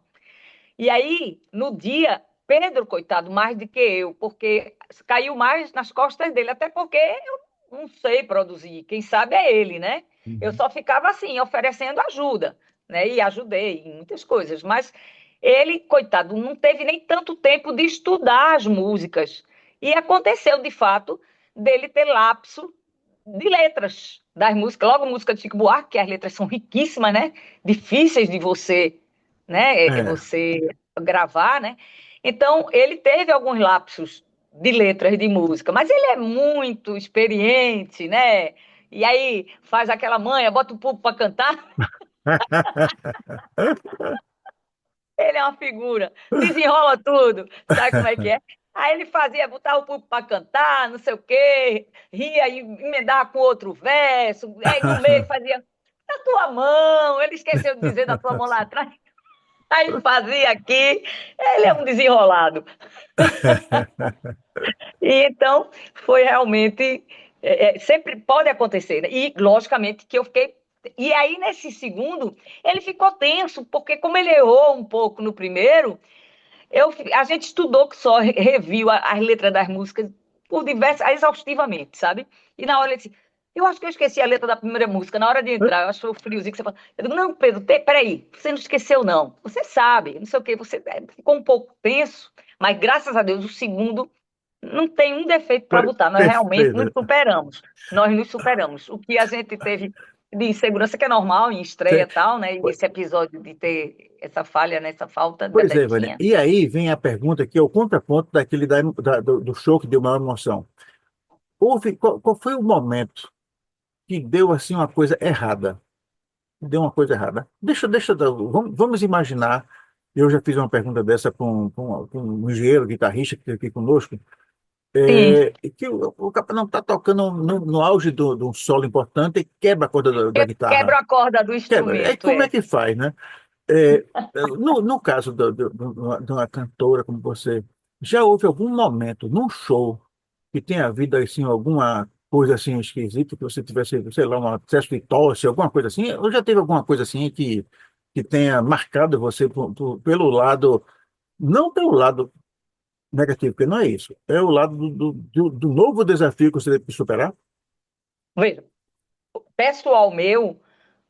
E aí, no dia, Pedro, coitado, mais do que eu, porque caiu mais nas costas dele, até porque eu não sei produzir, quem sabe é ele, né? Eu Uhum. só ficava assim, oferecendo ajuda, né? E ajudei em muitas coisas, mas ele, coitado, não teve nem tanto tempo de estudar as músicas. E aconteceu, de fato, dele ter lapso de letras das músicas, logo música de Chico Buarque, que as letras são riquíssimas, né? Difíceis de você, né? É, Você gravar, né? Então, ele teve alguns lapsos de letras de música, mas ele é muito experiente, né? E aí faz aquela manha, bota o público para cantar. Ele é uma figura, desenrola tudo, sabe como é que é? Aí ele fazia, botava o público para cantar, não sei o quê, ria e emendava com outro verso, aí no meio fazia na tua mão, ele esqueceu de dizer da tua mão lá atrás, aí fazia aqui, ele é um desenrolado. E então foi realmente, sempre pode acontecer, né? E logicamente que eu fiquei. E aí, nesse segundo, ele ficou tenso, porque como ele errou um pouco no primeiro, a gente estudou que só, reviu as letras das músicas por diversas, exaustivamente, sabe? E na hora ele disse, eu acho que eu esqueci a letra da primeira música, na hora de entrar, eu acho que foi o friozinho que você falou. Eu digo, não, Pedro, peraí, você não esqueceu, não. Você sabe, não sei o quê, você ficou um pouco tenso, mas graças a Deus o segundo não tem um defeito para foi botar. Nós realmente nos perfeito. superamos. Nós nos superamos. O que a gente teve de insegurança, que é normal em estreia Cê- e tal, né? E nesse episódio de ter essa falha, nessa falta, Pois é, Vânia. Bebetinha. E aí vem a pergunta que é o contraponto daquele do show que deu maior emoção. Qual foi o momento que deu assim uma coisa errada? Deu uma coisa errada. Vamos imaginar. Eu já fiz uma pergunta dessa com um engenheiro guitarrista que esteve aqui conosco. Sim, Que o cara não está tocando no auge de um solo importante e quebra a corda da quebra guitarra. a corda do Quebra. Aí instrumento, como é é. que faz, né? No caso de uma cantora como você, já houve algum momento num show que tenha havido assim, alguma coisa assim esquisita, que você tivesse, sei lá, um acesso de tosse, alguma coisa assim? Ou já teve alguma coisa assim que tenha marcado você pelo lado, não pelo lado negativo, porque não é isso, é o lado do novo desafio que você teve que superar? Veja, pessoal meu,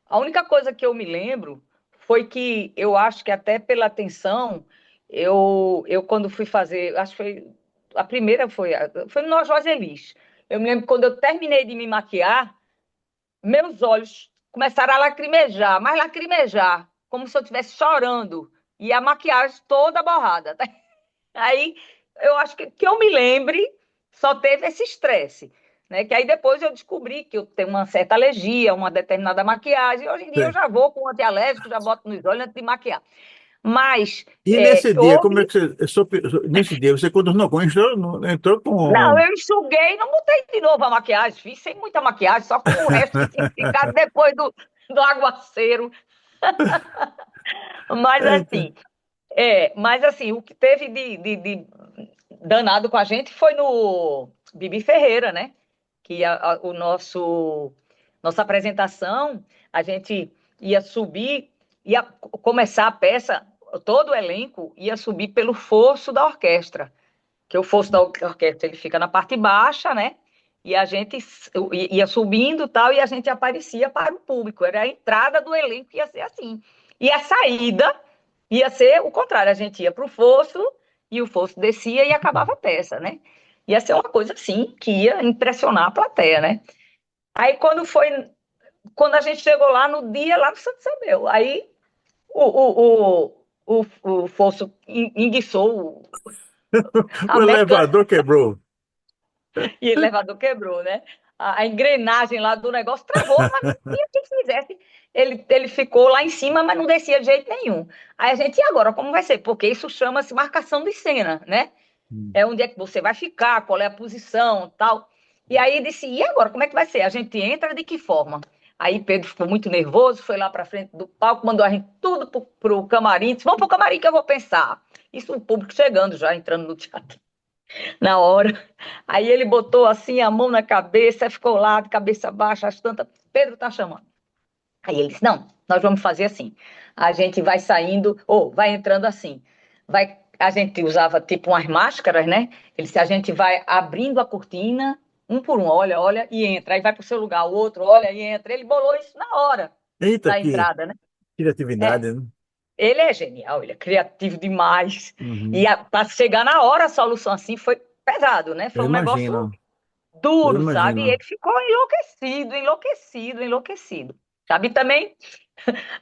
a única coisa que eu me lembro foi que eu acho que até pela atenção, eu quando fui fazer, acho que foi, a primeira foi no Jorge Elis. Eu me lembro que quando eu terminei de me maquiar, meus olhos começaram a lacrimejar, mas lacrimejar, como se eu estivesse chorando, e a maquiagem toda borrada. Tá? Aí eu acho que eu me lembre, só teve esse estresse. Né? Que aí depois eu descobri que eu tenho uma certa alergia, uma determinada maquiagem. Hoje em dia eu Sim. já vou com antialérgico, já boto nos olhos antes de maquiar. Mas E nesse dia, como é houve. que você, nesse dia, você quando não entrou Não, com. eu enxuguei e não botei de novo a maquiagem. Fiz sem muita maquiagem, só com o resto que tinha ficado depois do aguaceiro. Mas Eita. assim, mas assim, o que teve de danado com a gente foi no Bibi Ferreira, né? Que o nossa apresentação, a gente ia subir, ia começar a peça, todo o elenco ia subir pelo fosso da orquestra, que o fosso da orquestra ele fica na parte baixa, né? E a gente ia subindo e tal, e a gente aparecia para o público. Era a entrada do elenco, ia ser assim. E a saída ia ser o contrário, a gente ia para o fosso e o fosso descia e acabava a peça, né? Ia ser uma coisa assim que ia impressionar a plateia, né? Aí quando a gente chegou lá no dia, lá no Santo Isabel, aí o fosso enguiçou O a mecânica elevador quebrou. e o elevador quebrou, né? A engrenagem lá do negócio travou, mas não tinha quem fizesse. Ele ficou lá em cima, mas não descia de jeito nenhum. Aí a gente, e agora, como vai ser? Porque isso chama-se marcação de cena, né? Hum. É onde é que você vai ficar, qual é a posição, tal. E aí disse, e agora, como é que vai ser? A gente entra de que forma? Aí Pedro ficou muito nervoso, foi lá para frente do palco, mandou a gente tudo pro camarim, disse, vamos pro camarim que eu vou pensar. Isso o público chegando já, entrando no teatro na hora. Aí ele botou assim a mão na cabeça, ficou lá de cabeça baixa, as tantas, Pedro tá chamando. Aí ele disse, não, nós vamos fazer assim, a gente vai saindo, ou vai entrando assim, a gente usava tipo umas máscaras, né? Ele disse, a gente vai abrindo a cortina um por um, olha, olha e entra, aí vai para o seu lugar, o outro olha e entra. Ele bolou isso na hora Eita, da que entrada, né? É, criatividade, né? ele é genial, ele é criativo demais. E Uhum. para chegar na hora a solução assim foi pesado, né? Eu Foi um negócio imagino, eu duro, sabe? E imagino. ele ficou enlouquecido, enlouquecido, enlouquecido. Sabe? E também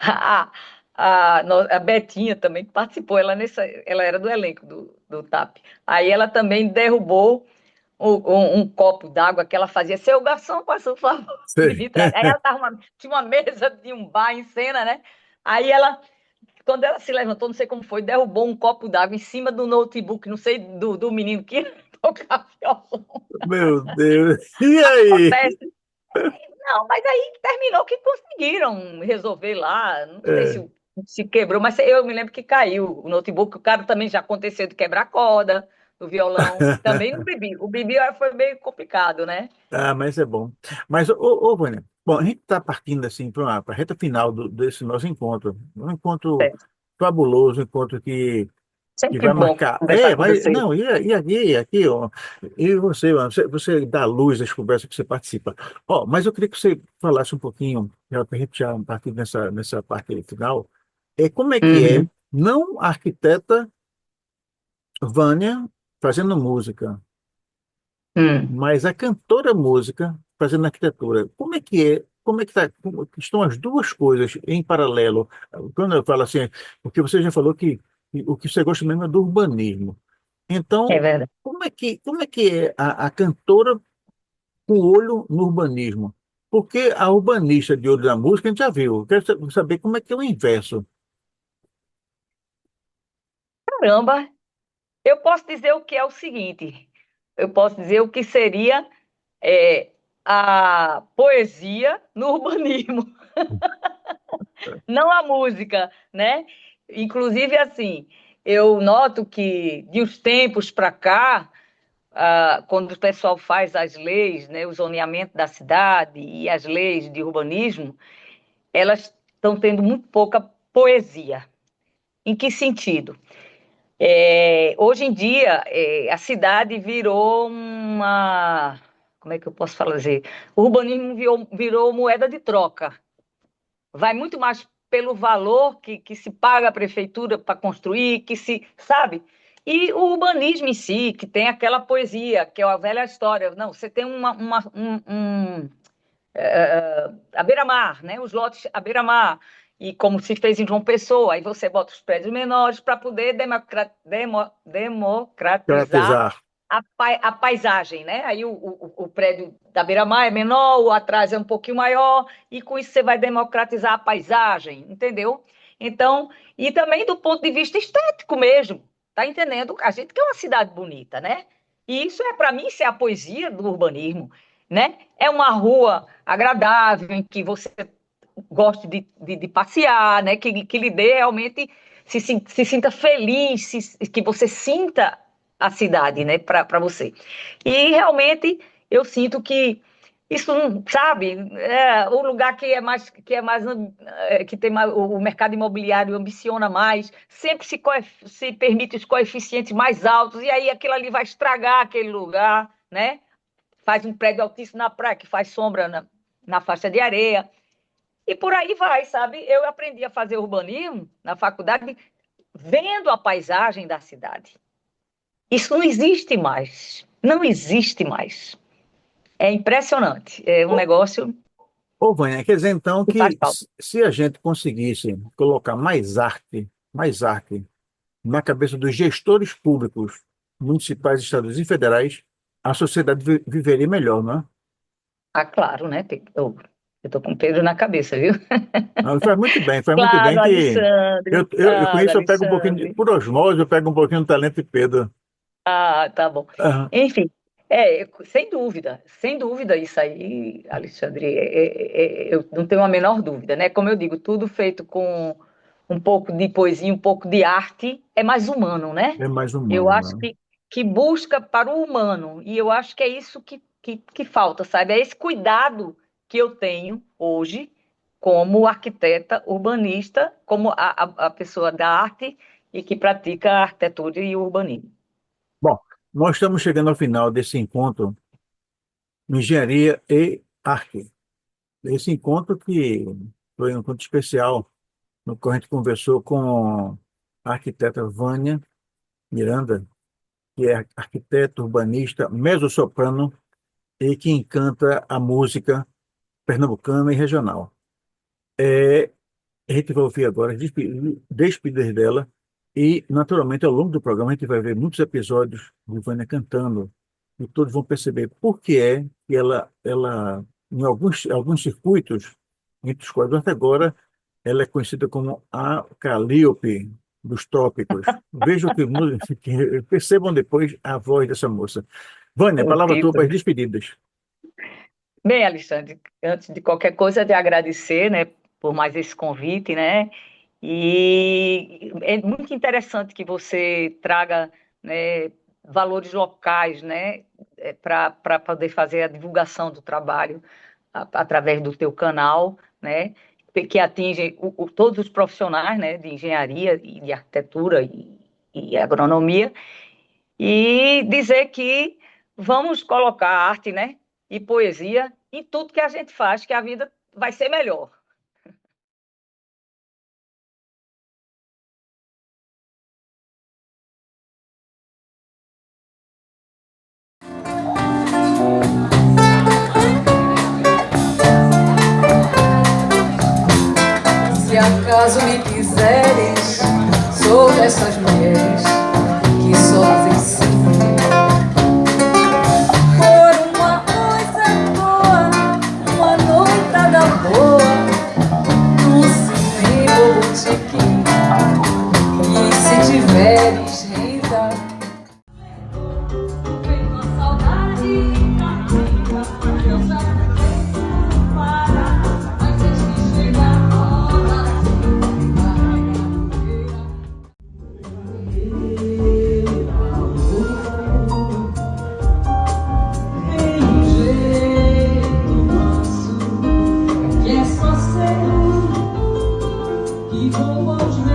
a, a Betinha também que participou, ela era do elenco do TAP. Aí ela também derrubou um copo d'água que ela fazia. Seu garçom, passa o favor de Sei. me trazer. Aí ela tinha uma mesa de um bar em cena, né? Aí ela, quando ela se levantou, não sei como foi, derrubou um copo d'água em cima do notebook, não sei, do menino que ia tocar violão. Meu Deus. E aí? Acontece. Não, mas aí terminou que conseguiram resolver lá. Não sei É. se quebrou, mas eu me lembro que caiu o notebook. O cara também já aconteceu de quebrar a corda do violão. Também no Bibi. O Bibi foi meio complicado, né? Ah, mas é bom. Mas, ô, Vânia, bom, a gente está partindo assim para a reta final desse nosso encontro. Um encontro É fabuloso, um encontro que sempre vai bom marcar. conversar com Vai, você. não, aqui, ó, e você, ó, você dá luz às conversas que você participa. Ó, mas eu queria que você falasse um pouquinho, já para a gente já partir nessa parte aí final, como é que é, Uhum. não a arquiteta Vânia fazendo música, Hum. mas a cantora música fazendo arquitetura. Como é que como que estão as duas coisas em paralelo? Quando eu falo assim, porque você já falou que o que você gosta mesmo é do urbanismo. É Então, verdade. como é que é a cantora com olho no urbanismo? Porque a urbanista de olho na música a gente já viu. Eu quero saber como é que é o inverso. Caramba, eu posso dizer o que é o seguinte. Eu posso dizer o que seria é, a poesia no urbanismo. Não a música, né? Inclusive, assim, eu noto que de uns tempos para cá, quando o pessoal faz as leis, né, o zoneamento da cidade e as leis de urbanismo, elas estão tendo muito pouca poesia. Em que sentido? Hoje em dia, a cidade virou uma. Como é que eu posso falar? O urbanismo virou moeda de troca. Vai muito mais pelo valor que se paga à prefeitura para construir, que se, sabe? E o urbanismo em si, que tem aquela poesia, que é a velha história. Não, você tem a beira-mar, né? Os lotes à beira-mar. E como se fez em João Pessoa, aí você bota os prédios menores para poder democratizar Caracterizar. a paisagem, né? Aí o prédio da beira-mar é menor, o atrás é um pouquinho maior, e com isso você vai democratizar a paisagem, entendeu? Então, e também do ponto de vista estético mesmo, tá entendendo? A gente quer uma cidade bonita, né? E isso para mim, isso é a poesia do urbanismo, né? É uma rua agradável, em que você goste de passear, né? Que lhe dê realmente, se sinta feliz, que você sinta a cidade, né, para você. E realmente eu sinto que isso, sabe, o lugar que tem mais, o mercado imobiliário ambiciona mais, sempre se permite os coeficientes mais altos, e aí aquilo ali vai estragar aquele lugar, né? Faz um prédio altíssimo na praia, que faz sombra na faixa de areia, e por aí vai, sabe? Eu aprendi a fazer urbanismo na faculdade vendo a paisagem da cidade. Isso não existe mais. Não existe mais. É impressionante. É um negócio Ô, Vânia, quer dizer então que faz que falta. se a gente conseguisse colocar mais arte na cabeça dos gestores públicos, municipais, estaduais e federais, a sociedade viveria melhor, não é? Ah, claro, né? Eu estou com Pedro na cabeça, viu? Não, faz muito bem Claro, que Alexandre. eu Claro, conheço, eu pego um pouquinho, Alexandre. por osmose, eu pego um pouquinho do talento de Pedro. Ah, tá bom. Aham. Enfim, sem dúvida isso aí, Alexandre, eu não tenho a menor dúvida, né? Como eu digo, tudo feito com um pouco de poesia, um pouco de arte, é mais humano, né? É mais Eu humano, acho né? que busca para o humano, e eu acho que é isso que falta, sabe? É esse cuidado que eu tenho hoje, como arquiteta urbanista, como a pessoa da arte e que pratica a arquitetura e o urbanismo. Bom, nós estamos chegando ao final desse encontro Engenharia e Arte. Esse encontro que foi um encontro especial, no qual a gente conversou com a arquiteta Vânia Miranda, que é arquiteta, urbanista, mezzo-soprano e que encanta a música pernambucana e regional. A gente vai ouvir agora as despedidas dela e, naturalmente, ao longo do programa, a gente vai ver muitos episódios de Vânia cantando e todos vão perceber por que é que ela em alguns circuitos, entre os quais até agora, ela é conhecida como a Calliope dos trópicos. Vejam que percebam depois a voz dessa moça. Vânia, a O palavra tua para as título. despedidas. Bem, Alexandre, antes de qualquer coisa, de agradecer, né, por mais esse convite, né? E é muito interessante que você traga, né, valores locais, né, para poder fazer a divulgação do trabalho através do teu canal, né, que atinge todos os profissionais, né, de engenharia e de arquitetura e agronomia, e dizer que vamos colocar arte, né, e poesia em tudo que a gente faz, que a vida vai ser melhor. Se acaso me quiseres, sou dessas mulheres que sozinhas se por uma coisa boa, uma noitada boa, num cinema ou botequim. E se tiveres renda, vem uma saudade cativa, eu já não tenho para, mas antes que chega a hora. Que é só ser que rouba os meus